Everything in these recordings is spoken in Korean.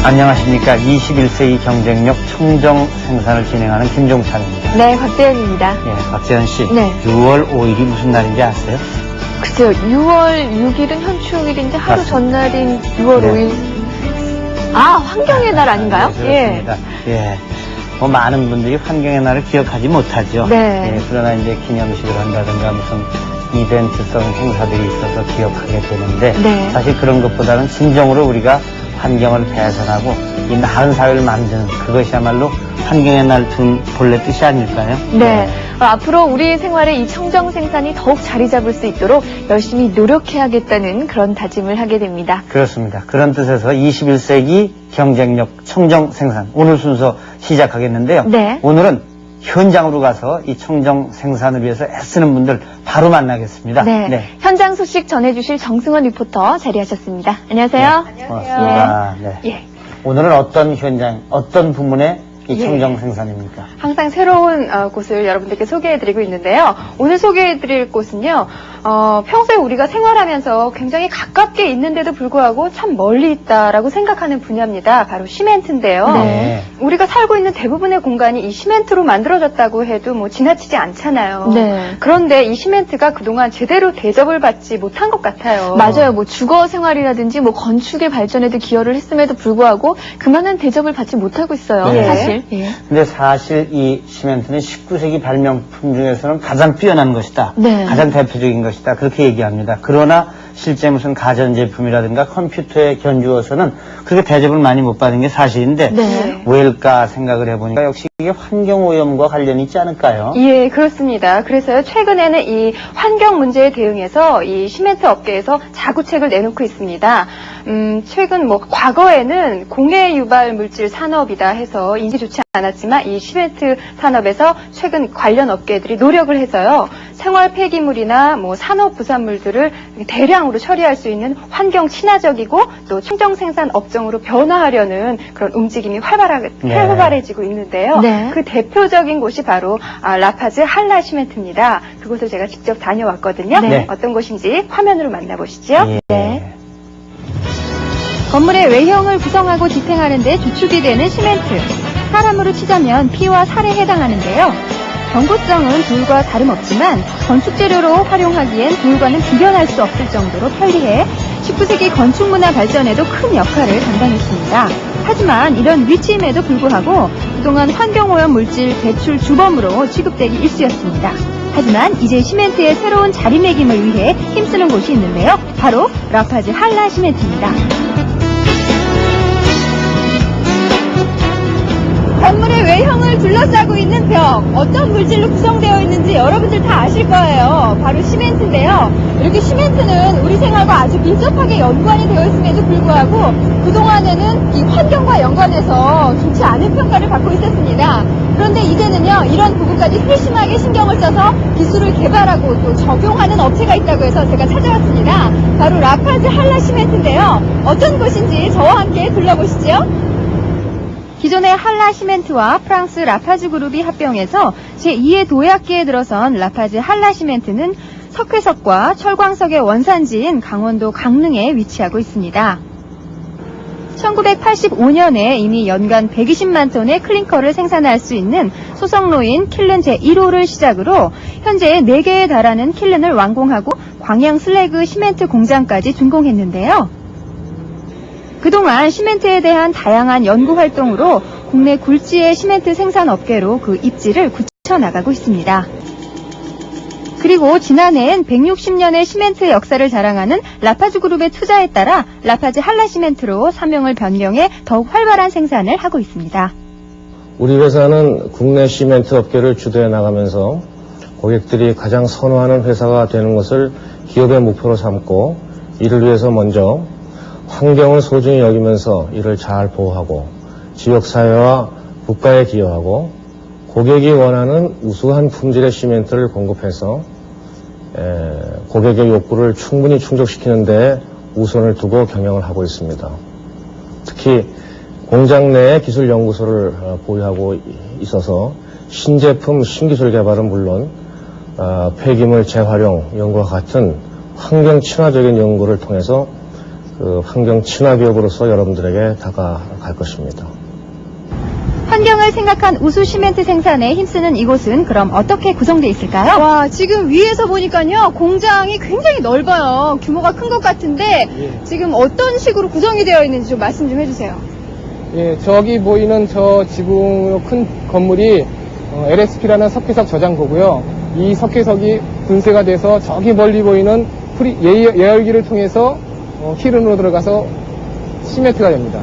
안녕하십니까. 21세기 경쟁력 청정 생산을 진행하는 김종찬입니다. 네, 박대현입니다. 예, 박재현 씨. 네. 6월 5일이 무슨 날인지 아세요? 글쎄요, 6월 6일은 현충일인데 하루 맞습니다. 전날인 6월 네. 5일. 아, 환경의 날 아닌가요? 네, 그렇습니다. 예. 뭐 많은 분들이 환경의 날을 기억하지 못하죠. 네. 예, 그러나 이제 기념식을 한다든가 무슨 이벤트성 행사들이 있어서 기억하게 되는데 네. 사실 그런 것보다는 진정으로 우리가 환경을 배선하고 이 나은 사회를 만드는 그것이야말로 환경의 날 둔 본래 뜻이 아닐까요? 네. 앞으로 우리 생활에 이 청정 생산이 더욱 자리 잡을 수 있도록 열심히 노력해야겠다는 그런 다짐을 하게 됩니다. 그렇습니다. 그런 뜻에서 21세기 경쟁력 청정 생산 오늘 순서 시작하겠는데요. 네. 오늘은 현장으로 가서 이 청정 생산을 위해서 애쓰는 분들 바로 만나겠습니다. 네. 현장 소식 전해주실 정승원 리포터 자리하셨습니다. 안녕하세요. 네, 고맙습니다. 네. 예. 오늘은 어떤 현장, 어떤 부문의 이 예. 청정 생산입니까? 항상 새로운 곳을 여러분들께 소개해드리고 있는데요. 오늘 소개해드릴 곳은요. 평소에 우리가 생활하면서 굉장히 가깝게 있는데도 불구하고 참 멀리 있다라고 생각하는 분야입니다. 바로 시멘트인데요. 네. 우리가 살고 있는 대부분의 공간이 이 시멘트로 만들어졌다고 해도 뭐 지나치지 않잖아요. 네. 그런데 이 시멘트가 그동안 제대로 대접을 받지 못한 것 같아요. 맞아요. 뭐 주거 생활이라든지 뭐 건축의 발전에도 기여를 했음에도 불구하고 그만한 대접을 받지 못하고 있어요. 네. 사실. 예. 근데 사실 이 시멘트는 19세기 발명품 중에서는 가장 뛰어난 것이다. 네. 가장 대표적인 것이다. 그렇게 얘기합니다. 그러나 실제 무슨 가전제품이라든가 컴퓨터에 견주어서는 그렇게 대접을 많이 못 받은 게 사실인데 네. 왜일까 생각을 해보니까 역시 이게 환경오염과 관련이 있지 않을까요? 예, 그렇습니다. 그래서요, 최근에는 이 환경 문제에 대응해서 이 시멘트 업계에서 자구책을 내놓고 있습니다. 최근 과거에는 공해 유발 물질 산업이다 해서 인지 좋지 않았지만 이 시멘트 산업에서 최근 관련 업계들이 노력을 해서요, 생활 폐기물이나 산업 부산물들을 대량으로 처리할 수 있는 환경 친화적이고 또 청정 생산 업종으로 변화하려는 그런 움직임이 활발해지고 있는데요. 네. 그 대표적인 곳이 바로 라파즈 한라 시멘트입니다. 그곳을 제가 직접 다녀왔거든요. 네. 어떤 곳인지 화면으로 만나보시죠. 예. 네. 건물의 외형을 구성하고 지탱하는 데 주축이 되는 시멘트. 사람으로 치자면 피와 살에 해당하는데요. 경고성은 돌과 다름없지만 건축재료로 활용하기엔 돌과는 비견할 수 없을 정도로 편리해 19세기 건축문화 발전에도 큰 역할을 감당했습니다. 하지만 이런 위치임에도 불구하고 그동안 환경오염 물질 배출 주범으로 취급되기 일쑤였습니다. 하지만 이제 시멘트의 새로운 자리매김을 위해 힘쓰는 곳이 있는데요. 바로 라파즈 한라 시멘트입니다. 건물의 외형을 둘러싸고 있는 벽, 어떤 물질로 구성되어 있는지 여러분들 다 아실 거예요. 바로 시멘트인데요. 이렇게 시멘트는 우리 생활과 아주 밀접하게 연관이 되어 있음에도 불구하고 그동안에는 이 환경과 연관해서 좋지 않은 평가를 받고 있었습니다. 그런데 이제는요, 이런 부분까지 세심하게 신경을 써서 기술을 개발하고 또 적용하는 업체가 있다고 해서 제가 찾아왔습니다. 바로 라파즈 한라 시멘트인데요. 어떤 곳인지 저와 함께 둘러보시죠. 기존의 한라 시멘트와 프랑스 라파즈 그룹이 합병해서 제2의 도약기에 들어선 라파즈 한라 시멘트는 석회석과 철광석의 원산지인 강원도 강릉에 위치하고 있습니다. 1985년에 이미 연간 120만 톤의 클링커를 생산할 수 있는 소성로인 킬른 제1호를 시작으로 현재 4개에 달하는 킬른을 완공하고 광양 슬래그 시멘트 공장까지 준공했는데요. 그동안 시멘트에 대한 다양한 연구 활동으로 국내 굴지의 시멘트 생산 업계로 그 입지를 굳혀나가고 있습니다. 그리고 지난해엔 160년의 시멘트 역사를 자랑하는 라파즈 그룹의 투자에 따라 라파즈 한라 시멘트로 사명을 변경해 더욱 활발한 생산을 하고 있습니다. 우리 회사는 국내 시멘트 업계를 주도해 나가면서 고객들이 가장 선호하는 회사가 되는 것을 기업의 목표로 삼고 이를 위해서 먼저 환경을 소중히 여기면서 이를 잘 보호하고 지역사회와 국가에 기여하고 고객이 원하는 우수한 품질의 시멘트를 공급해서 고객의 욕구를 충분히 충족시키는 데 우선을 두고 경영을 하고 있습니다. 특히 공장 내에 기술연구소를 보유하고 있어서 신제품, 신기술 개발은 물론 폐기물 재활용 연구와 같은 환경 친화적인 연구를 통해서 그 환경 친화 기업으로서 여러분들에게 다가갈 것입니다. 환경을 생각한 우수 시멘트 생산에 힘쓰는 이곳은 그럼 어떻게 구성되어 있을까요? 와, 지금 위에서 보니까요, 공장이 굉장히 넓어요. 규모가 큰 것 같은데, 지금 어떤 식으로 구성이 되어 있는지 좀 말씀 좀 해주세요. 예, 저기 보이는 저 지붕으로 큰 건물이 LSP라는 석회석 저장고고요. 이 석회석이 분쇄가 돼서 저기 멀리 보이는 예열기를 통해서 힐은으로 들어가서 시멘트가 됩니다.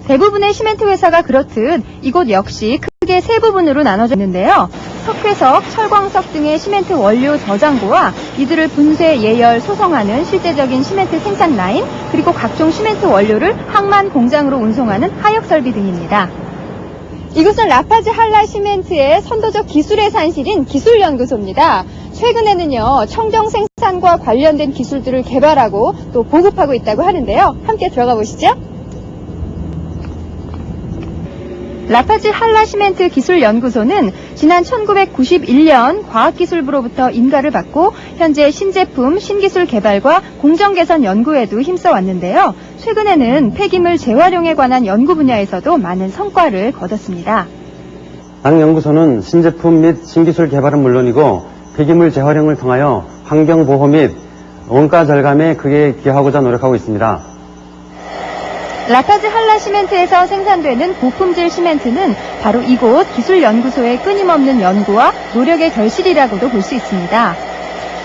대부분의 시멘트 회사가 그렇듯 이곳 역시 크게 세 부분으로 나눠져 있는데요. 석회석, 철광석 등의 시멘트 원료 저장고와 이들을 분쇄, 예열, 소성하는 실제적인 시멘트 생산 라인, 그리고 각종 시멘트 원료를 항만 공장으로 운송하는 하역 설비 등입니다. 이곳은 라파즈 한라 시멘트의 선도적 기술의 산실인 기술연구소입니다. 최근에는요, 청정 생산과 관련된 기술들을 개발하고 또 보급하고 있다고 하는데요. 함께 들어가 보시죠. 라파즈 한라 시멘트 기술연구소는 지난 1991년 과학기술부로부터 인가를 받고 현재 신제품, 신기술 개발과 공정 개선 연구에도 힘써 왔는데요. 최근에는 폐기물 재활용에 관한 연구 분야에서도 많은 성과를 거뒀습니다. 당 연구소는 신제품 및 신기술 개발은 물론이고 폐기물 재활용을 통하여 환경보호 및 원가 절감에 크게 기여하고자 노력하고 있습니다. 라파즈 한라 시멘트에서 생산되는 고품질 시멘트는 바로 이곳 기술연구소의 끊임없는 연구와 노력의 결실이라고도 볼 수 있습니다.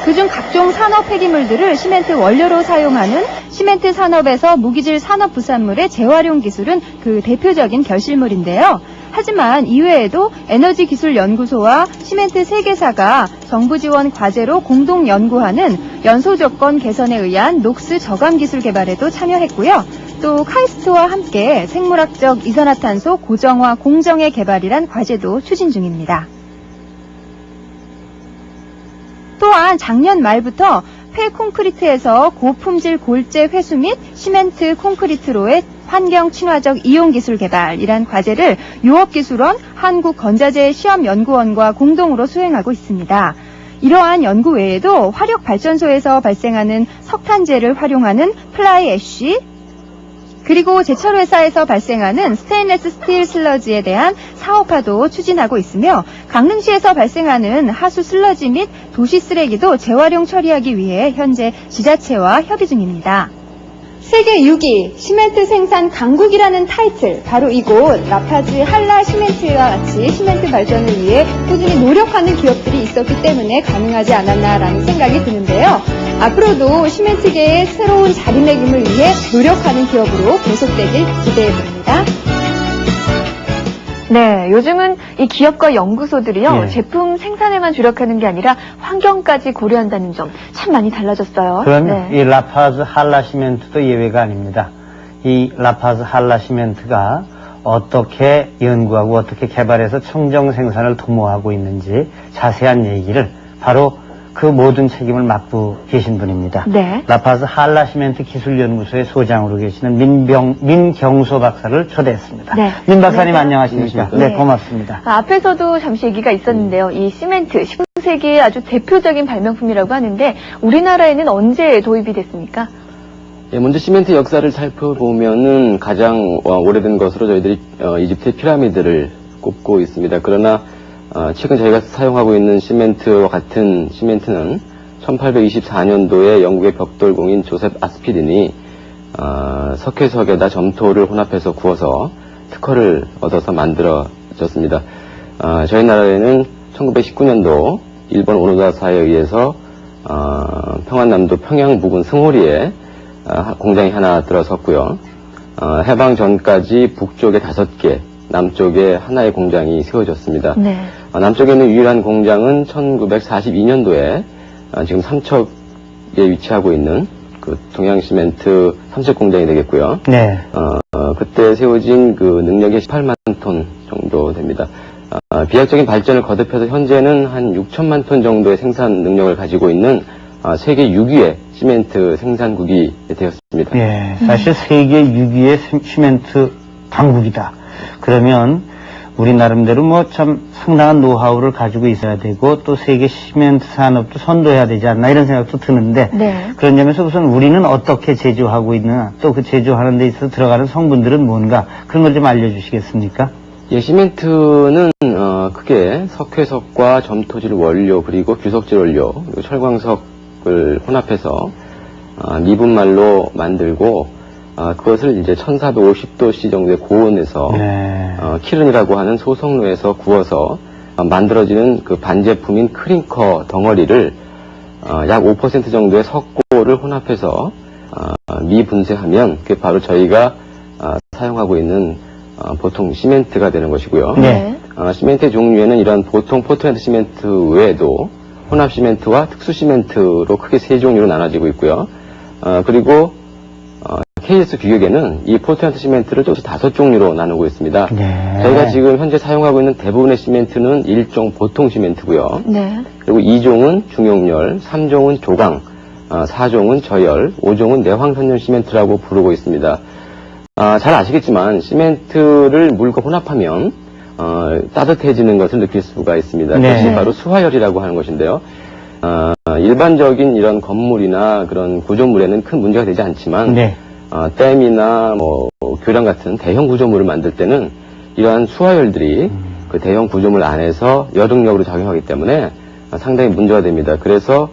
그중 각종 산업 폐기물들을 시멘트 원료로 사용하는 시멘트 산업에서 무기질 산업 부산물의 재활용 기술은 그 대표적인 결실물인데요. 하지만 이외에도 에너지기술연구소와 시멘트 3개사가 정부 지원 과제로 공동 연구하는 연소 조건 개선에 의한 녹스 저감 기술 개발에도 참여했고요. 또 카이스트와 함께 생물학적 이산화탄소 고정화 공정의 개발이란 과제도 추진 중입니다. 또한 작년 말부터 폐콘크리트에서 고품질 골재 회수 및 시멘트 콘크리트로의 환경 친화적 이용 기술 개발이란 과제를 유업기술원, 한국건자재 시험연구원과 공동으로 수행하고 있습니다. 이러한 연구 외에도 화력발전소에서 발생하는 석탄재를 활용하는 플라이 애쉬, 그리고 제철회사에서 발생하는 스테인레스 스틸 슬러지에 대한 사업화도 추진하고 있으며 강릉시에서 발생하는 하수 슬러지 및 도시 쓰레기도 재활용 처리하기 위해 현재 지자체와 협의 중입니다. 세계 6위 시멘트 생산 강국이라는 타이틀, 바로 이곳 라파즈 한라 시멘트와 같이 시멘트 발전을 위해 꾸준히 노력하는 기업들이 있었기 때문에 가능하지 않았나라는 생각이 드는데요. 앞으로도 시멘트계의 새로운 자리매김을 위해 노력하는 기업으로 계속되길 기대해봅니다. 네, 요즘은 이 기업과 연구소들이요, 예. 제품 생산에만 주력하는 게 아니라 환경까지 고려한다는 점 참 많이 달라졌어요. 그러면 네. 이 라파즈 한라 시멘트도 예외가 아닙니다. 이 라파즈 한라 시멘트가 어떻게 연구하고 어떻게 개발해서 청정 생산을 도모하고 있는지 자세한 얘기를 바로 그 모든 책임을 맡고 계신 분입니다. 네. 라파즈 한라 시멘트 기술연구소의 소장으로 계시는 민경소 박사를 초대했습니다. 네. 민 박사님 네. 안녕하십니까? 네. 네, 고맙습니다. 앞에서도 잠시 얘기가 있었는데요. 이 시멘트 19세기의 아주 대표적인 발명품이라고 하는데 우리나라에는 언제 도입이 됐습니까? 예, 먼저 시멘트 역사를 살펴보면은 가장 오래된 것으로 저희들이 이집트의 피라미드를 꼽고 있습니다. 그러나 최근 저희가 사용하고 있는 시멘트와 같은 시멘트는 1824년도에 영국의 벽돌공인 조셉 아스피린이 석회석에다 점토를 혼합해서 구워서 특허를 얻어서 만들어졌습니다. 저희 나라에는 1919년도 일본 오노다사에 의해서 평안남도 평양 부근 승호리에 공장이 하나 들어섰고요. 해방 전까지 북쪽에 5개, 남쪽에 하나의 공장이 세워졌습니다. 네. 남쪽에 있는 유일한 공장은 1942년도에 지금 삼척에 위치하고 있는 그 동양시멘트 삼척 공장이 되겠고요. 네. 그때 세워진 그 능력이 18만 톤 정도 됩니다. 비약적인 발전을 거듭해서 현재는 한 6천만 톤 정도의 생산 능력을 가지고 있는 세계 6위의 시멘트 생산국이 되었습니다. 예, 사실 세계 6위의 시멘트 강국이다. 그러면 우리 나름대로 뭐 참 상당한 노하우를 가지고 있어야 되고 또 세계 시멘트 산업도 선도해야 되지 않나 이런 생각도 드는데 네. 그런 점에서 우선 우리는 어떻게 제조하고 있느냐 또 그 제조하는 데 있어서 들어가는 성분들은 뭔가 그런 걸 좀 알려주시겠습니까? 예, 시멘트는 크게 석회석과 점토질 원료 그리고 규석질 원료 그리고 철광석을 혼합해서 미분말로 만들고 그것을 이제 1450도씨 정도의 고온에서 킬른이라고 하는 소성로에서 구워서 만들어지는 그 반제품인 크링커 덩어리를 약 5% 정도의 석고를 혼합해서 미분쇄하면 그게 바로 저희가 사용하고 있는 보통 시멘트가 되는 것이고요. 네. 시멘트의 종류에는 이런 보통 포트랜드 시멘트 외에도 혼합 시멘트와 특수 시멘트로 크게 세 종류로 나눠지고 있고요. 그리고 KS 규격에는 이 포트랜드 시멘트를 또 5종류로 나누고 있습니다. 네. 저희가 지금 현재 사용하고 있는 대부분의 시멘트는 1종 보통 시멘트고요. 네. 그리고 2종은 중용열, 3종은 조강, 4종은 저열, 5종은 내황선열 시멘트라고 부르고 있습니다. 잘 아시겠지만 시멘트를 물과 혼합하면 따뜻해지는 것을 느낄 수가 있습니다. 네. 그것이 바로 수화열이라고 하는 것인데요. 일반적인 이런 건물이나 그런 구조물에는 큰 문제가 되지 않지만 네. 댐이나 뭐 교량 같은 대형 구조물을 만들 때는 이러한 수화열들이 그 대형 구조물 안에서 여동력으로 작용하기 때문에 상당히 문제가 됩니다. 그래서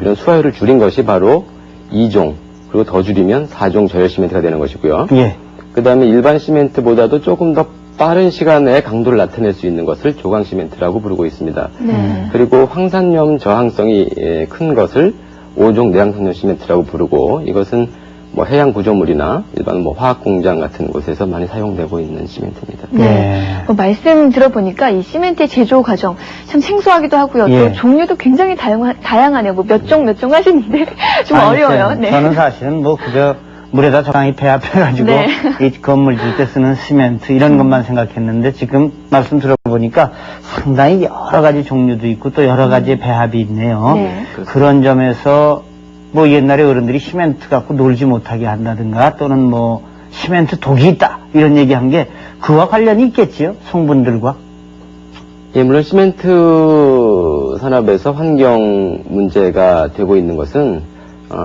이런 수화열을 줄인 것이 바로 2종 그리고 더 줄이면 4종 저열 시멘트가 되는 것이고요. 예. 그 다음에 일반 시멘트보다도 조금 더 빠른 시간에 강도를 나타낼 수 있는 것을 조강 시멘트라고 부르고 있습니다. 네. 그리고 황산염 저항성이 큰 것을 5종 내양산염 시멘트라고 부르고 이것은 뭐 해양 구조물이나 일반 뭐 화학 공장 같은 곳에서 많이 사용되고 있는 시멘트입니다. 네. 말씀 들어보니까 이 시멘트의 제조 과정 참 생소하기도 하고요. 예. 또 종류도 굉장히 다양하네요. 뭐 몇 종 하시는데 좀 아니, 어려워요. 네. 저는 사실은 뭐 그저 물에다 적당히 배합해가지고 네. 이 건물 질 때 쓰는 시멘트 이런 것만 생각했는데 지금 말씀 들어보니까 상당히 여러 가지 종류도 있고 또 여러 가지의 배합이 있네요. 네. 그런 점에서 뭐 옛날에 어른들이 시멘트 갖고 놀지 못하게 한다든가 또는 뭐 시멘트 독이 있다 이런 얘기한 게 그와 관련이 있겠지요? 성분들과. 예, 물론 시멘트 산업에서 환경 문제가 되고 있는 것은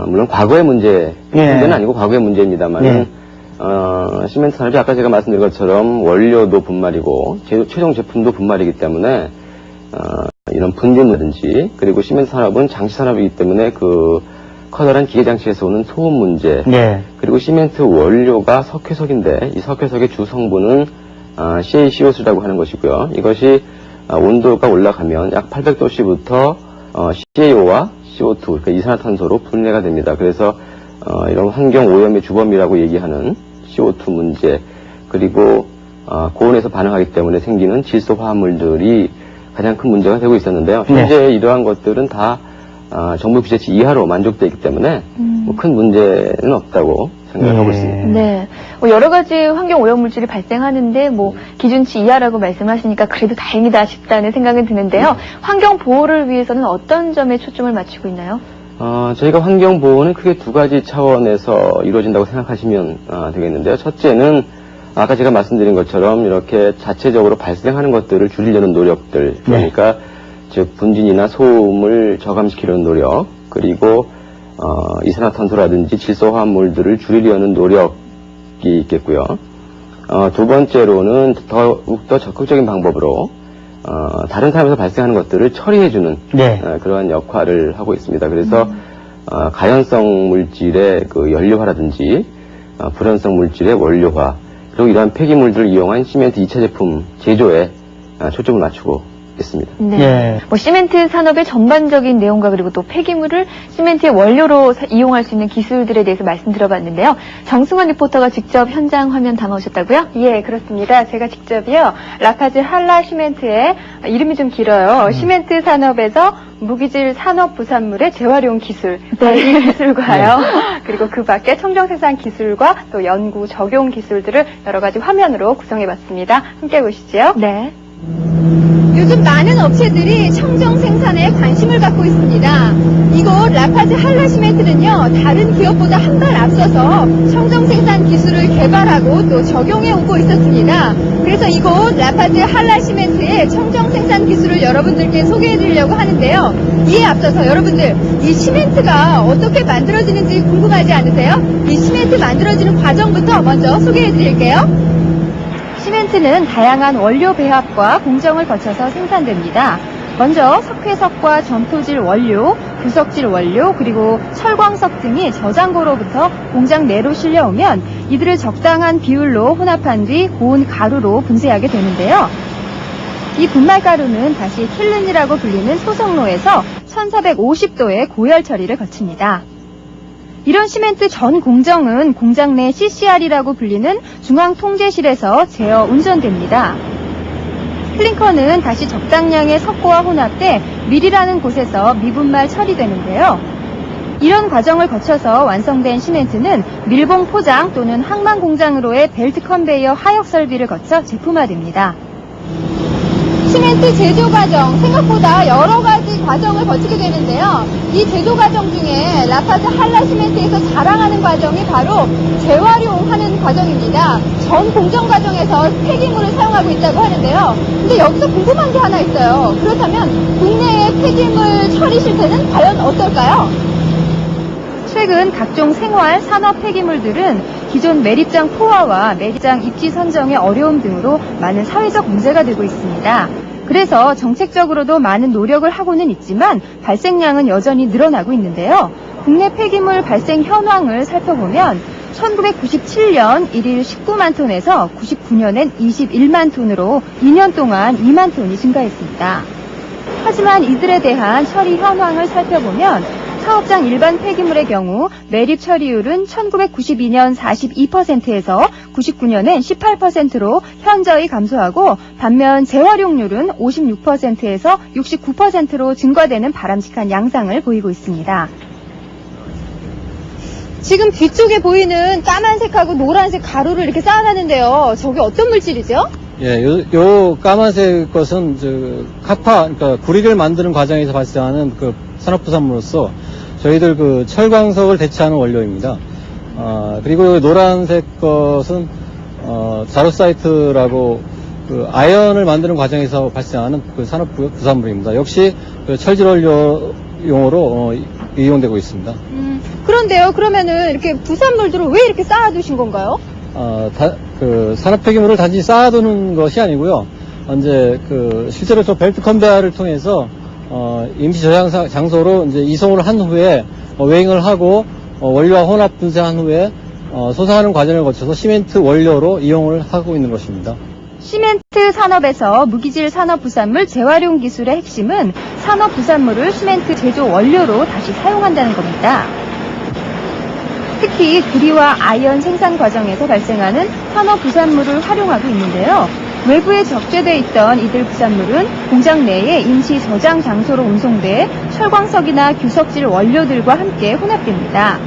물론 과거의 문제는 아니고 과거의 문제입니다만 시멘트 산업이 아까 제가 말씀드린 것처럼 원료도 분말이고 최종 제품도 분말이기 때문에 이런 분진이라든지 그리고 시멘트 산업은 장치 산업이기 때문에 그 커다란 기계 장치에서 오는 소음 문제 그리고 시멘트 원료가 석회석인데 이 석회석의 주 성분은 CaCO2라고 하는 것이고요. 이것이 온도가 올라가면 약 800도씨부터 CaO와 CO2, 그러니까 이산화탄소로 분해가 됩니다. 그래서 이런 환경 오염의 주범이라고 얘기하는 CO2 문제, 그리고 고온에서 반응하기 때문에 생기는 질소 화합물들이 가장 큰 문제가 되고 있었는데요. 현재 이러한 것들은 다 정부 규제치 이하로 만족되어 있기 때문에 뭐 큰 문제는 없다고 생각하고 있습니다. 네. 여러 가지 환경 오염 물질이 발생하는데 뭐 기준치 이하라고 말씀하시니까 그래도 다행이다 싶다는 생각이 드는데요. 환경 보호를 위해서는 어떤 점에 초점을 맞추고 있나요? 저희가 환경 보호는 크게 두 가지 차원에서 이루어진다고 생각하시면 되겠는데요. 첫째는 아까 제가 말씀드린 것처럼 이렇게 자체적으로 발생하는 것들을 줄이려는 노력들, 그러니까 즉 분진이나 소음을 저감시키려는 노력, 그리고 이산화탄소라든지 질소화합물들을 줄이려는 노력이 있겠고요. 두 번째로는 더욱더 적극적인 방법으로 다른 사람에서 발생하는 것들을 처리해주는 그러한 역할을 하고 있습니다. 그래서 가연성 물질의 그 연료화라든지 불연성 물질의 원료화, 그리고 이러한 폐기물들을 이용한 시멘트 2차 제품 제조에 초점을 맞추고 있습니다. 네. 뭐 시멘트 산업의 전반적인 내용과 그리고 또 폐기물을 시멘트의 원료로 이용할 수 있는 기술들에 대해서 말씀 들어봤는데요. 정승환 리포터가 직접 현장 화면 담아오셨다고요? 예, 그렇습니다. 제가 직접이요. 라파즈 한라 시멘트의 이름이 좀 길어요. 시멘트 산업에서 무기질 산업 부산물의 재활용 기술, 이 기술과요. 그리고 그 밖에 청정 생산 기술과 또 연구 적용 기술들을 여러 가지 화면으로 구성해봤습니다. 함께 보시죠. 네. 요즘 많은 업체들이 청정 생산에 관심을 갖고 있습니다. 이곳 라파즈 한라시멘트는요, 다른 기업보다 한 발 앞서서 청정 생산 기술을 개발하고 또 적용해 오고 있었습니다. 그래서 이곳 라파즈 한라시멘트의 청정 생산 기술을 여러분들께 소개해 드리려고 하는데요. 이에 앞서서 여러분들, 이 시멘트가 어떻게 만들어지는지 궁금하지 않으세요? 이 시멘트 만들어지는 과정부터 먼저 소개해 드릴게요. 시멘트는 다양한 원료 배합과 공정을 거쳐서 생산됩니다. 먼저 석회석과 점토질 원료, 부석질 원료, 그리고 철광석 등이 저장고로부터 공장 내로 실려오면 이들을 적당한 비율로 혼합한 뒤 고운 가루로 분쇄하게 되는데요. 이 분말 가루는 다시 킬른이라고 불리는 소성로에서 1450도의 고열 처리를 거칩니다. 이런 시멘트 전 공정은 공장 내 CCR이라고 불리는 중앙통제실에서 제어 운전됩니다. 클링커는 다시 적당량의 석고와 혼합돼 밀이라는 곳에서 미분말 처리되는데요. 이런 과정을 거쳐서 완성된 시멘트는 밀봉 포장 또는 항만 공장으로의 벨트 컨베이어 하역 설비를 거쳐 제품화됩니다. 시멘트 제조 과정, 생각보다 여러 가지 과정을 거치게 되는데요. 이 제조 과정 중에 라파즈 한라시멘트에서 자랑하는 과정이 바로 재활용하는 과정입니다. 전 공정 과정에서 폐기물을 사용하고 있다고 하는데요. 근데 여기서 궁금한 게 하나 있어요. 그렇다면 국내의 폐기물 처리 실태는 과연 어떨까요? 최근 각종 생활, 산업 폐기물들은 기존 매립장 포화와 매립장 입지 선정의 어려움 등으로 많은 사회적 문제가 되고 있습니다. 그래서 정책적으로도 많은 노력을 하고는 있지만 발생량은 여전히 늘어나고 있는데요. 국내 폐기물 발생 현황을 살펴보면 1997년 1일 19만 톤에서 99년엔 21만 톤으로 2년 동안 2만 톤이 증가했습니다. 하지만 이들에 대한 처리 현황을 살펴보면 사업장 일반 폐기물의 경우 매립 처리율은 1992년 42%에서 99년엔 18%로 현저히 감소하고 반면 재활용률은 56%에서 69%로 증가되는 바람직한 양상을 보이고 있습니다. 지금 뒤쪽에 보이는 까만색하고 노란색 가루를 이렇게 쌓아놨는데요. 저게 어떤 물질이죠? 예, 요 까만색 것은 카파, 그러니까 구리를 만드는 과정에서 발생하는 그 산업부산물로서 저희들 그 철광석을 대체하는 원료입니다. 그리고 노란색 것은 자루사이트라고 그 아연을 만드는 과정에서 발생하는 그 산업부산물입니다. 역시 그 철질 원료용으로 이용되고 있습니다. 그런데요, 그러면은 이렇게 부산물들을 왜 이렇게 쌓아두신 건가요? 그 산업 폐기물을 단지 쌓아두는 것이 아니고요. 이제 그 실제로 저 벨트 컨베이어를 통해서 임시 저장 장소로 이제 이송을 한 후에 웨잉을 하고 원료와 혼합 분쇄한 후에 소성하는 과정을 거쳐서 시멘트 원료로 이용을 하고 있는 것입니다. 시멘트 산업에서 무기질 산업 부산물 재활용 기술의 핵심은 산업 부산물을 시멘트 제조 원료로 다시 사용한다는 겁니다. 특히 구리와 아이언 생산 과정에서 발생하는 산업 부산물을 활용하고 있는데요. 외부에 적재되어 있던 이들 부산물은 공장 내에 임시 저장 장소로 운송돼 철광석이나 규석질 원료들과 함께 혼합됩니다.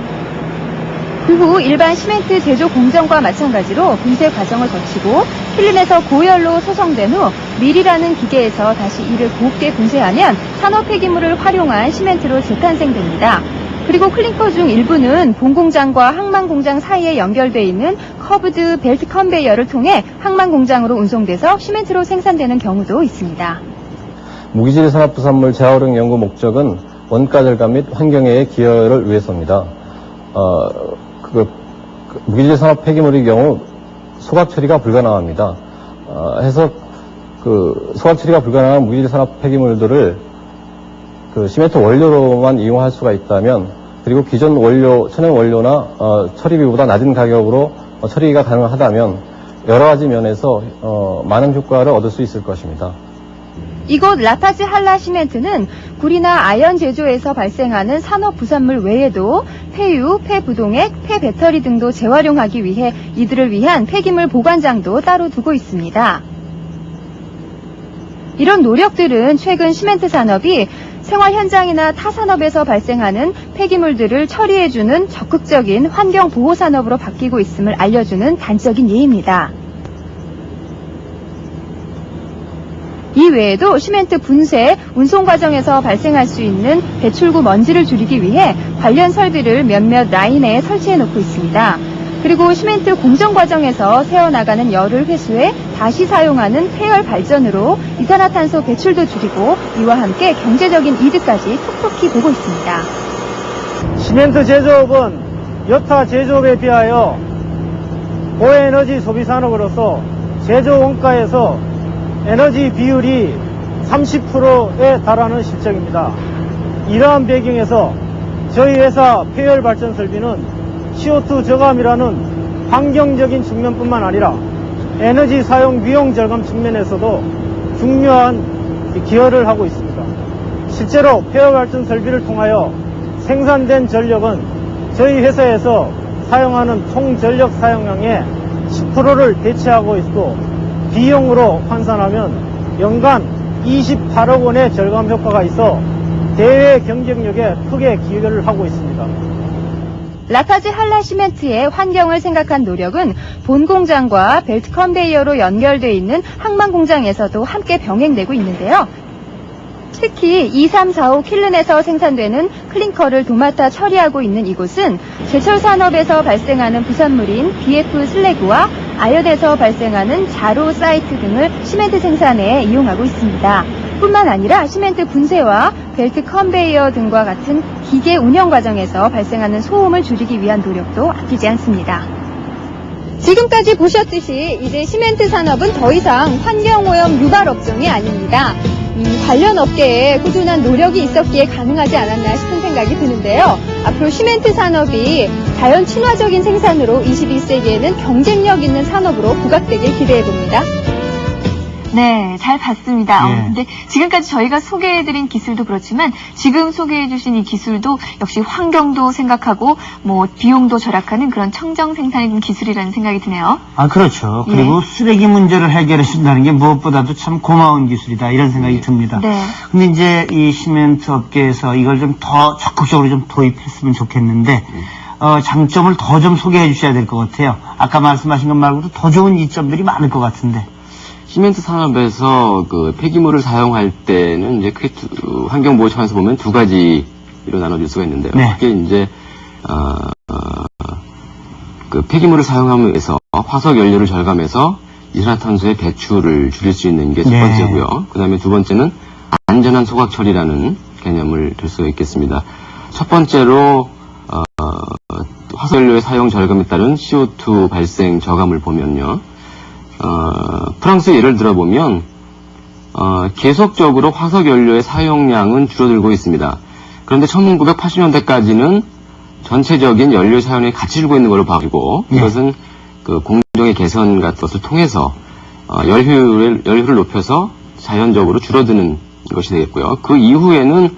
그 후 일반 시멘트 제조 공정과 마찬가지로 분쇄 과정을 거치고 필름에서 고열로 소성된 후 밀이라는 기계에서 다시 이를 곱게 분쇄하면 산업 폐기물을 활용한 시멘트로 재탄생됩니다. 그리고 클링커 중 일부는 본공장과 항만공장 사이에 연결되어 있는 커브드 벨트 컨베이어를 통해 항만공장으로 운송돼서 시멘트로 생산되는 경우도 있습니다. 무기질 산업부산물 재활용 연구 목적은 원가 절감 및 환경에 기여를 위해서입니다. 무기질 산업 폐기물의 경우 소각 처리가 불가능합니다. 해서 소각 처리가 불가능한 무기질 산업 폐기물들을 시멘트 원료로만 이용할 수가 있다면, 그리고 기존 원료, 천연 원료나 처리비보다 낮은 가격으로 처리가 가능하다면 여러 가지 면에서 많은 효과를 얻을 수 있을 것입니다. 이곳 라파즈 한라 시멘트는 구리나 아연 제조에서 발생하는 산업 부산물 외에도 폐유, 폐부동액, 폐배터리 등도 재활용하기 위해 이들을 위한 폐기물 보관장도 따로 두고 있습니다. 이런 노력들은 최근 시멘트 산업이 생활 현장이나 타 산업에서 발생하는 폐기물들을 처리해주는 적극적인 환경 보호 산업으로 바뀌고 있음을 알려주는 단적인 예입니다. 이 외에도 시멘트 분쇄, 운송 과정에서 발생할 수 있는 배출구 먼지를 줄이기 위해 관련 설비를 몇몇 라인에 설치해 놓고 있습니다. 그리고 시멘트 공정 과정에서 새어나가는 열을 회수해 다시 사용하는 폐열 발전으로 이산화탄소 배출도 줄이고 이와 함께 경제적인 이득까지 톡톡히 보고 있습니다. 시멘트 제조업은 여타 제조업에 비하여 고에너지 소비 산업으로서 제조 원가에서 에너지 비율이 30%에 달하는 실적입니다. 이러한 배경에서 저희 회사 폐열 발전 설비는 CO2 저감이라는 환경적인 측면뿐만 아니라 에너지 사용 비용 절감 측면에서도 중요한 기여를 하고 있습니다. 실제로 폐열 발전 설비를 통하여 생산된 전력은 저희 회사에서 사용하는 총 전력 사용량의 10%를 대체하고 있고 비용으로 환산하면 연간 28억 원의 절감 효과가 있어 대외 경쟁력에 크게 기여를 하고 있습니다. 라파즈 한라시멘트의 환경을 생각한 노력은 본 공장과 벨트 컨베이어로 연결되어 있는 항만 공장에서도 함께 병행되고 있는데요. 특히 2345 킬른에서 생산되는 클링커를 도맡아 처리하고 있는 이곳은 제철 산업에서 발생하는 부산물인 BF 슬래그와 아연에서 발생하는 자로 사이트 등을 시멘트 생산에 이용하고 있습니다. 뿐만 아니라 시멘트 분쇄와 벨트 컨베이어 등과 같은 기계 운영 과정에서 발생하는 소음을 줄이기 위한 노력도 아끼지 않습니다. 지금까지 보셨듯이 이제 시멘트 산업은 더 이상 환경오염 유발 업종이 아닙니다. 관련 업계에 꾸준한 노력이 있었기에 가능하지 않았나 싶은 생각이 드는데요. 앞으로 시멘트 산업이 자연 친화적인 생산으로 21세기에는 경쟁력 있는 산업으로 부각되길 기대해봅니다. 네, 잘 봤습니다. 예. 근데 지금까지 저희가 소개해드린 기술도 그렇지만 지금 소개해주신 이 기술도 역시 환경도 생각하고 뭐 비용도 절약하는 그런 청정 생산의 기술이라는 생각이 드네요. 아, 그렇죠. 그리고 쓰레기 문제를 해결해 준다는 게 무엇보다도 참 고마운 기술이다, 이런 생각이 듭니다. 네. 근데 이제 이 시멘트 업계에서 이걸 좀 더 적극적으로 좀 도입했으면 좋겠는데, 장점을 더 좀 소개해 주셔야 될 것 같아요. 아까 말씀하신 것 말고도 더 좋은 이점들이 많을 것 같은데. 시멘트 산업에서 그 폐기물을 사용할 때는 이제 크게 환경 보호 차원에서 보면 두 가지로 나눠질 수가 있는데요. 네. 그게 이제 그 폐기물을 사용함으로써 화석 연료를 절감해서 이산화탄소의 배출을 줄일 수 있는 게 첫 네. 번째고요. 그다음에 두 번째는 안전한 소각 처리라는 개념을 들 수가 있겠습니다. 첫 번째로 화석 연료의 사용 절감에 따른 CO2 발생 저감을 보면요. 프랑스의 예를 들어보면 계속적으로 화석 연료의 사용량은 줄어들고 있습니다. 그런데 1980년대까지는 전체적인 연료 사용량이 같이 줄고 있는 걸로 봐지고 이것은 그 공정의 개선 같은 것을 통해서 연료를 높여서 자연적으로 줄어드는 것이 되겠고요. 그 이후에는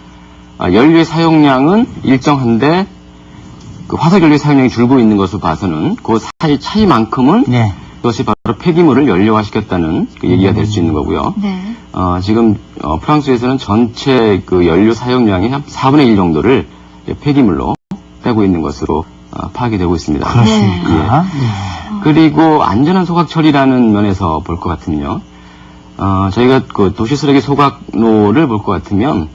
연료의 사용량은 일정한데 그 화석 연료의 사용량이 줄고 있는 것을 봐서는 그 사이 차이만큼은 네. 그것이 바로 폐기물을 연료화시켰다는 그 얘기가 될 수 있는 거고요. 네. 지금 프랑스에서는 전체 그 연료 사용량의 한 4분의 1 정도를 폐기물로 빼고 있는 것으로 파악이 되고 있습니다. 그렇습니까? 예. 그리고 안전한 소각 처리라는 면에서 볼 것 같으면요. 저희가 그 도시 쓰레기 소각로를 볼 것 같으면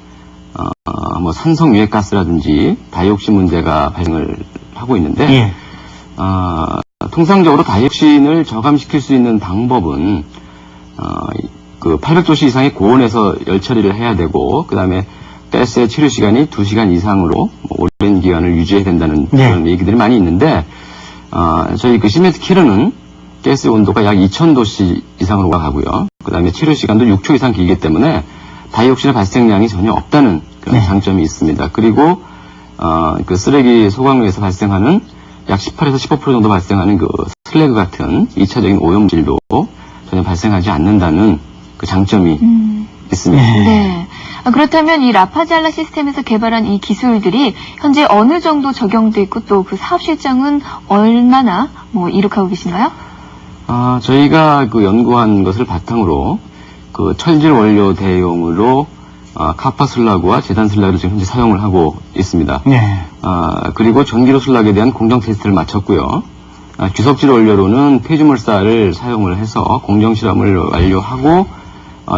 뭐 산성 유해가스라든지 다이옥신 문제가 발생을 하고 있는데 예. 통상적으로 다이옥신을 저감시킬 수 있는 방법은 그 800도씨 이상의 고온에서 열 처리를 해야 되고 그다음에 가스의 치료 시간이 2시간 이상으로 오랜 기간을 유지해야 된다는 그런 얘기들이 많이 있는데 저희 그 시멘트 킬러는 가스 온도가 약 2000도씨 이상으로 가고요. 그다음에 치료 시간도 6초 이상 길기 때문에 다이옥신의 발생량이 전혀 없다는 그런 장점이 있습니다. 그리고 그 쓰레기 소각로에서 발생하는 약 18에서 15% 정도 발생하는 그 슬래그 같은 2차적인 오염질도 전혀 발생하지 않는다는 그 장점이 있습니다. 네. 그렇다면 이 라파즈 한라 시스템에서 개발한 이 기술들이 현재 어느 정도 적용돼 있고 또 그 사업 실정은 얼마나 이룩하고 계신가요? 저희가 그 연구한 것을 바탕으로 그 철질 원료 대용으로 카파 슬라그와 제단 슬라그를 지금 현재 사용을 하고 있습니다. 네. 그리고 전기로 슬라그에 대한 공정 테스트를 마쳤고요. 귀석질 원료로는 폐주물쌀을 사용을 해서 공정 실험을 완료하고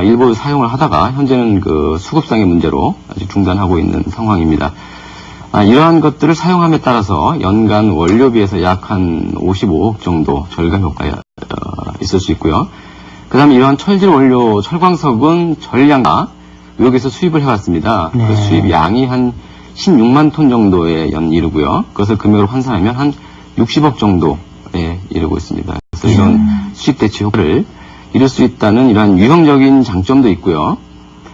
일부 사용을 하다가 현재는 그 수급상의 문제로 아직 중단하고 있는 상황입니다. 이러한 것들을 사용함에 따라서 연간 원료비에서 약 한 55억 정도 절감 효과가 있을 수 있고요. 그 다음에 이러한 철질 원료 철광석은 전량과 외국에서 수입을 해왔습니다. 네. 그 수입 양이 한 16만 톤 정도에 이르고요. 그것을 금액으로 환산하면 한 60억 정도에 이르고 있습니다. 그래서 이런 수입 대체 효과를 이룰 수 있다는 이러한 유형적인 장점도 있고요.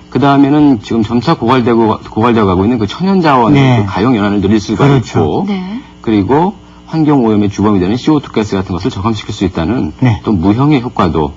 그 다음에는 지금 점차 고갈되어 가고 있는 그 천연자원의 네. 그 가용 연한을 늘릴 수가 그렇죠. 있고, 네. 그리고 환경오염의 주범이 되는 CO2 가스 같은 것을 저감시킬 수 있다는 네. 또 무형의 효과도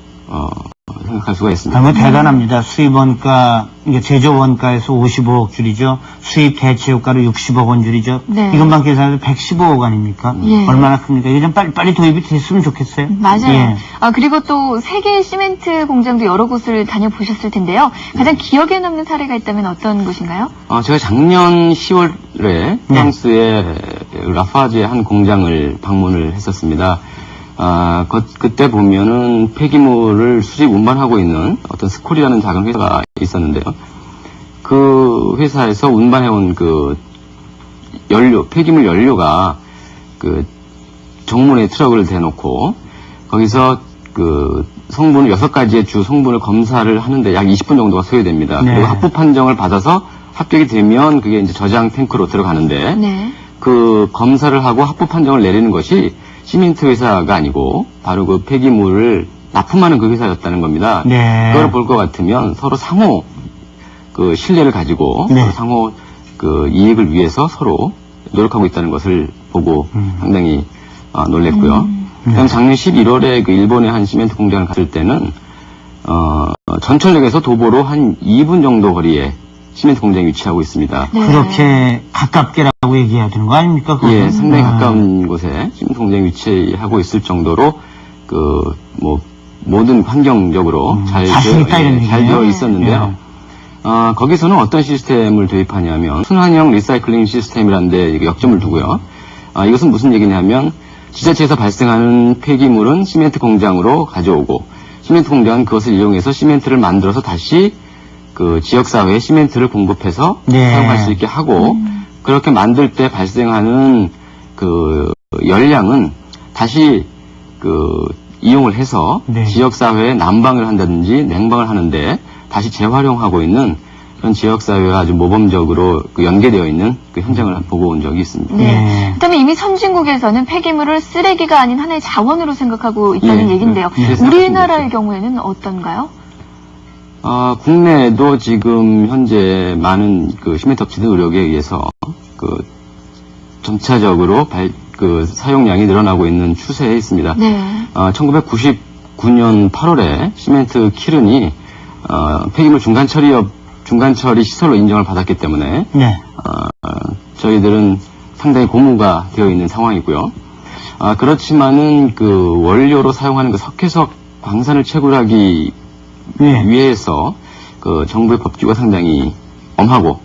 생각할 수가 있습니다. 정말 대단합니다. 수입 원가, 이게 제조 원가에서 55억 줄이죠. 수입 대체 효과로 60억 원 줄이죠. 네. 이것만 계산해도 115억 아닙니까? 예. 얼마나 큽니까? 이게 좀 빨리 도입이 됐으면 좋겠어요. 맞아요. 예. 그리고 또 세계 시멘트 공장도 여러 곳을 다녀보셨을 텐데요. 가장 기억에 남는 사례가 있다면 어떤 곳인가요? 제가 작년 10월에 프랑스의 라파즈의 한 공장을 방문을 했었습니다. 그때 보면은 폐기물을 수집 운반하고 있는 어떤 스콜이라는 작은 회사가 있었는데요. 그 회사에서 운반해온 그 폐기물 연료가 그 정문에 트럭을 대놓고 거기서 그 성분을 6가지의 주 성분을 검사를 하는데 약 20분 정도가 소요됩니다. 네. 그리고 합부 판정을 받아서 합격이 되면 그게 이제 저장 탱크로 들어가는데 네. 그 검사를 하고 합부 판정을 내리는 것이 시멘트 회사가 아니고 바로 그 폐기물을 납품하는 그 회사였다는 겁니다. 네. 그걸 볼 것 같으면 서로 상호 그 신뢰를 가지고 네. 서로 상호 그 이익을 위해서 서로 노력하고 있다는 것을 보고 상당히 놀랬고요. 그다음 작년 11월에 그 일본의 한 시멘트 공장을 갔을 때는 전철역에서 도보로 한 2분 정도 거리에 시멘트 공장이 위치하고 있습니다. 네. 그렇게 가깝게라고 얘기해야 되는 거 아닙니까? 그것은? 예, 상당히 가까운 곳에 시멘트 공장이 위치하고 있을 정도로 그 뭐 모든 환경적으로 잘 자신 있다 이런 얘기네요. 잘 되어 있었는데요. 거기서는 어떤 시스템을 도입하냐면 순환형 리사이클링 시스템이라는 데 역점을 두고요. 이것은 무슨 얘기냐면 지자체에서 발생하는 폐기물은 시멘트 공장으로 가져오고 시멘트 공장은 그것을 이용해서 시멘트를 만들어서 다시 그 지역사회에 시멘트를 공급해서 네. 사용할 수 있게 하고 그렇게 만들 때 발생하는 그 열량은 다시 그 이용을 해서 네. 지역사회에 난방을 한다든지 냉방을 하는데 다시 재활용하고 있는 그런 지역사회가 아주 모범적으로 그 연계되어 있는 그 현장을 보고 온 적이 있습니다. 네. 네. 그다음에 이미 선진국에서는 폐기물을 쓰레기가 아닌 하나의 자원으로 생각하고 있다는 예, 얘긴데요. 그렇게 우리나라의 생각하시면 경우에는 어떤가요? 국내에도 지금 현재 많은 그 시멘트 업체들 노력에 의해서 그 점차적으로 그 사용량이 늘어나고 있는 추세에 있습니다. 네. 1999년 8월에 시멘트 키른이 폐기물 중간 처리 시설로 인정을 받았기 때문에 네. 저희들은 상당히 고무가 되어 있는 상황이고요. 그렇지만은 그 원료로 사용하는 그 석회석 광산을 채굴하기 네. 위해서 그 정부의 법규가 상당히 엄하고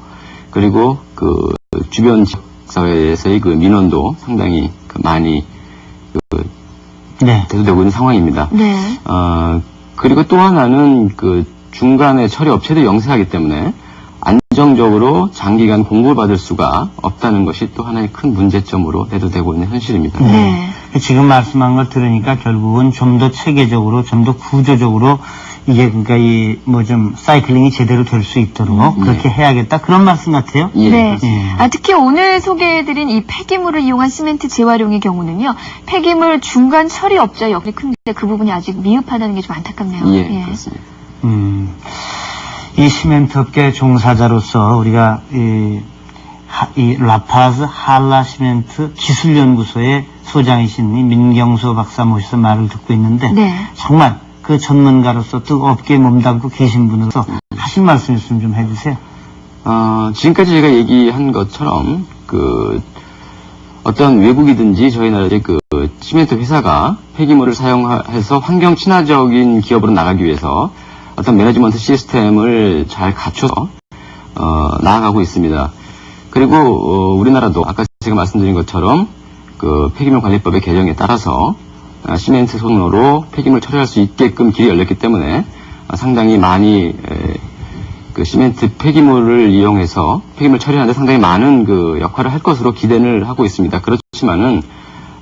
그리고 그 주변 지역사회에서의 그 민원도 상당히 많이 네. 대두되고 있는 상황입니다. 네. 그리고 또 하나는 그 중간에 처리 업체들이 영세하기 때문에 안정적으로 장기간 공급을 받을 수가 없다는 것이 또 하나의 큰 문제점으로 대두되고 있는 현실입니다. 네. 지금 말씀한 걸 들으니까 결국은 좀 더 체계적으로, 좀 더 구조적으로 이게 그러니까 이 뭐 좀 사이클링이 제대로 될 수 있도록 그렇게 해야겠다 그런 말씀 같아요. 예, 네. 그렇습니다. 특히 오늘 소개해드린 이 폐기물을 이용한 시멘트 재활용의 경우는요, 폐기물 중간 처리 업자의 역할이 큰데 그 부분이 아직 미흡하다는 게 좀 안타깝네요. 예, 그렇습니다. 이 시멘트 업계 종사자로서 우리가 이 라파즈 할라 시멘트 기술연구소의 소장이신 이 민경수 박사 모셔서 말을 듣고 있는데 네. 정말 그 전문가로서 또 업계에 몸담고 계신 분으로서 하신 말씀 있으면 좀 해주세요. 지금까지 제가 얘기한 것처럼 그 어떤 외국이든지 저희 나라의 그 시멘트 회사가 폐기물을 사용해서 환경 친화적인 기업으로 나가기 위해서 어떤 매니지먼트 시스템을 잘 갖춰서 나아가고 있습니다. 그리고 우리나라도 아까 제가 말씀드린 것처럼 그 폐기물 관리법의 개정에 따라서 시멘트 손으로 폐기물 처리할 수 있게끔 길이 열렸기 때문에 상당히 많이 그 시멘트 폐기물을 이용해서 폐기물 처리하는데 상당히 많은 그 역할을 할 것으로 기대를 하고 있습니다. 그렇지만은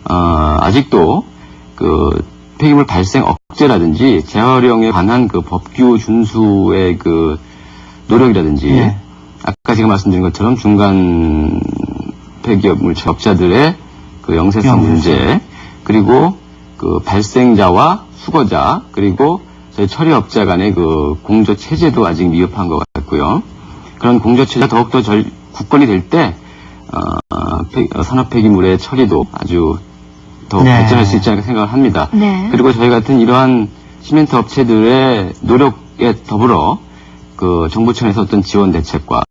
아직도 그 폐기물 발생 억제라든지 재활용에 관한 그 법규 준수의 그 노력이라든지 네. 아까 제가 말씀드린 것처럼 중간 폐기물 적자들의 그 영세성 문제, 그리고 그 발생자와 수거자, 그리고 저희 처리업자 간의 그 공조 체제도 아직 미흡한 것 같고요. 그런 공조 체제가 더욱더 굳건이 될 때 산업 폐기물의 처리도 아주 더 네. 발전할 수 있지 않을까 생각을 합니다. 네. 그리고 저희 같은 이러한 시멘트 업체들의 노력에 더불어 그 정부 차원에서 어떤 지원 대책과,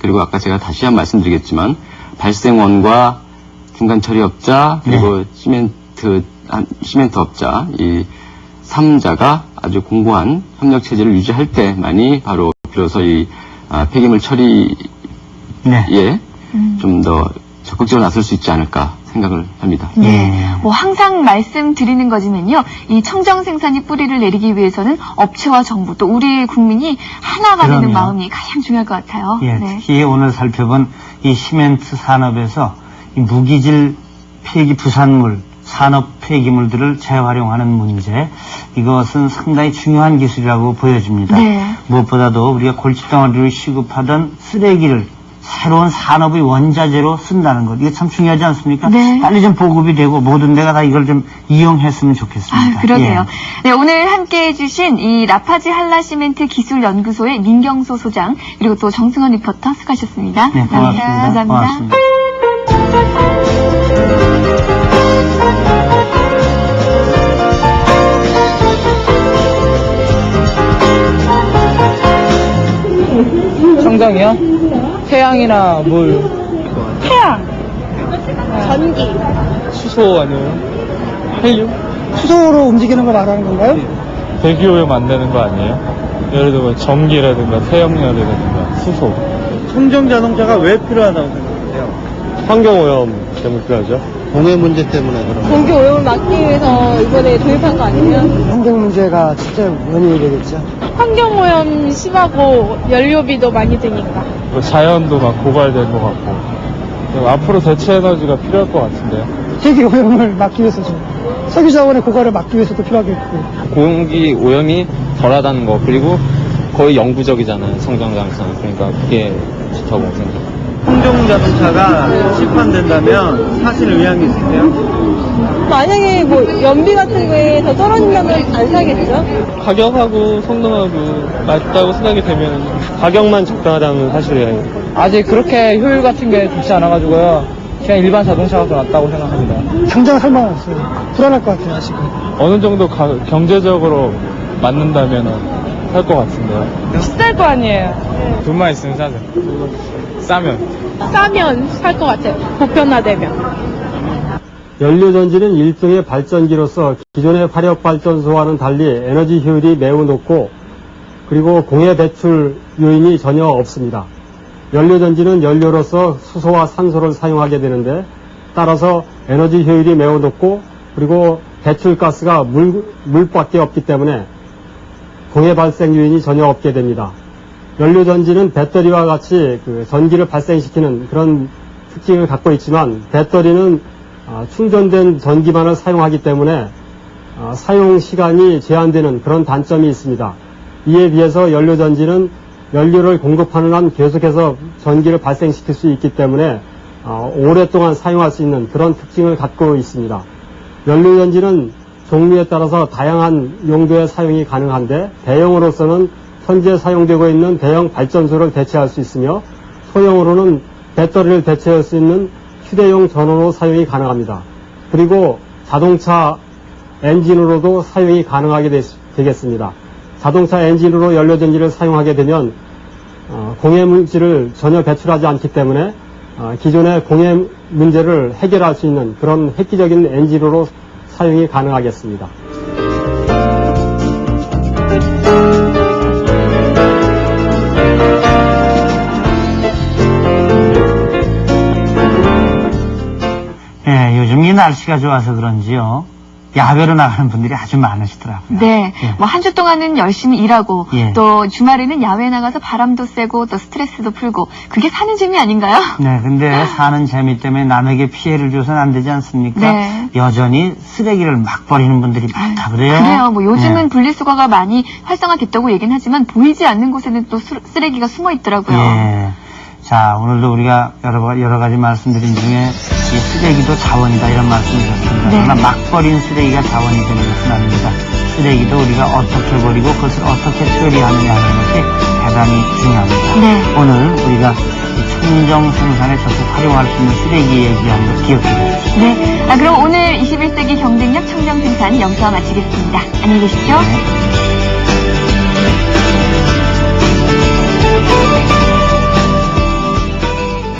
그리고 아까 제가 다시 한 말씀드리겠지만 발생원과 중간 처리업자, 그리고 시멘트 업자, 이 3자가 아주 공고한 협력 체제를 유지할 때만이 바로 비로소 이 폐기물 처리에 좀 더 적극적으로 나설 수 있지 않을까 생각을 합니다. 네. 뭐 항상 말씀드리는 거지만요. 이 청정 생산이 뿌리를 내리기 위해서는 업체와 정부 또 우리 국민이 하나가 되는 그럼요. 마음이 가장 중요할 것 같아요. 예, 네. 특히 오늘 살펴본 이 시멘트 산업에서 이 무기질 폐기 부산물, 산업 폐기물들을 재활용하는 문제, 이것은 상당히 중요한 기술이라고 보여집니다. 네. 무엇보다도 우리가 골칫덩어리를 취급하던 쓰레기를 새로운 산업의 원자재로 쓴다는 것, 이게 참 중요하지 않습니까? 네. 빨리 좀 보급이 되고 모든 데가 다 이걸 좀 이용했으면 좋겠습니다. 그러게요. 예. 네, 오늘 함께 해주신 이 라파즈 한라시멘트 기술연구소의 민경소 소장, 그리고 또 정승원 리포터 수고하셨습니다. 네, 고맙습니다. 감사합니다. 고맙습니다. 청정이요? 태양이나 물. 전기. 수소 아니에요? 헬륨? 수소로 움직이는 거 말하는 건가요? 대기오염 안 되는 거 아니에요? 예를 들어 전기라든가 태양열이라든가 수소. 청정 자동차가 왜 필요하다고 생각하세요? 환경오염 때문에 필요하죠. 공해 문제 때문에 그런 공기 오염을 막기 위해서 이번에 도입한 거 아니에요? 환경 문제가 진짜 원인이 되겠죠. 환경오염 심하고 연료비도 많이 드니까. 자연도 막 고갈될 것 같고. 앞으로 대체 에너지가 필요할 것 같은데요. 세계 오염을 막기 위해서죠. 석유 자원의 고갈을 막기 위해서도 필요하겠고. 공기 오염이 덜하다는 거, 그리고 거의 영구적이잖아요, 성장장성. 그러니까 그게 좋다고 생각해요. 청정 자동차가 시판된다면 사실 의향이 있으세요? 만약에 뭐 연비 같은 거에 더 떨어진다면 안 사겠죠? 가격하고 성능하고 맞다고 생각이 되면 가격만 적당하다면 사실 의향이. 아직 그렇게 효율 같은 게 좋지 않아가지고요. 그냥 일반 자동차가 더 낫다고 생각합니다. 당장 할 만은 없어요. 불안할 것 같아요, 지금. 어느 정도 경제적으로 맞는다면 살 것 같은데요. 비쌀 거 아니에요. 돈만 있으면 사죠. 싸면. 싸면 살 것 같아요. 보편화되면. 연료전지는 일종의 발전기로서 기존의 화력발전소와는 달리 에너지 효율이 매우 높고 그리고 공해 배출 요인이 전혀 없습니다. 연료전지는 연료로서 수소와 산소를 사용하게 되는데 따라서 에너지 효율이 매우 높고 그리고 배출가스가 물밖에 없기 때문에 공해 발생 요인이 전혀 없게 됩니다. 연료전지는 배터리와 같이 그 전기를 발생시키는 그런 특징을 갖고 있지만 배터리는 충전된 전기만을 사용하기 때문에 사용 시간이 제한되는 그런 단점이 있습니다. 이에 비해서 연료전지는 연료를 공급하는 한 계속해서 전기를 발생시킬 수 있기 때문에 오랫동안 사용할 수 있는 그런 특징을 갖고 있습니다. 연료전지는 종류에 따라서 다양한 용도의 사용이 가능한데 대형으로서는 현재 사용되고 있는 대형 발전소를 대체할 수 있으며 소형으로는 배터리를 대체할 수 있는 휴대용 전원으로 사용이 가능합니다. 그리고 자동차 엔진으로도 사용이 가능하게 되겠습니다. 자동차 엔진으로 연료전지를 사용하게 되면 공해물질을 전혀 배출하지 않기 때문에 기존의 공해 문제를 해결할 수 있는 그런 획기적인 엔진으로 사용이 가능하겠습니다. 예, 요즘 이 날씨가 좋아서 그런지요. 야외로 나가는 분들이 아주 많으시더라고요. 네. 예. 뭐 한 주 동안은 열심히 일하고 예. 또 주말에는 야외에 나가서 바람도 쐬고 또 스트레스도 풀고 그게 사는 재미 아닌가요? 네, 근데 사는 재미 때문에 남에게 피해를 줘서는 안 되지 않습니까? 네. 여전히 쓰레기를 막 버리는 분들이 많다 그래요. 그래요. 뭐 요즘은 네. 분리수거가 많이 활성화됐다고 얘기는 하지만 보이지 않는 곳에는 또 쓰레기가 숨어 있더라고요. 예. 자, 오늘도 우리가 여러 가지 말씀드린 중에 이 쓰레기도 자원이다 이런 말씀드렸습니다. 네. 그러나 막 버린 쓰레기가 자원이 되는 것은 아닙니다. 쓰레기도 우리가 어떻게 버리고 그것을 어떻게 처리하느냐 하는 것이 대단히 중요합니다. 네. 오늘 우리가 이 청정 생산에 적극 활용할 수 있는 쓰레기 얘기한 거 기억해 주십시오. 네. 그럼 오늘 21세기 경쟁력 청정 생산 여기서 마치겠습니다. 안녕히 계십시오. 네.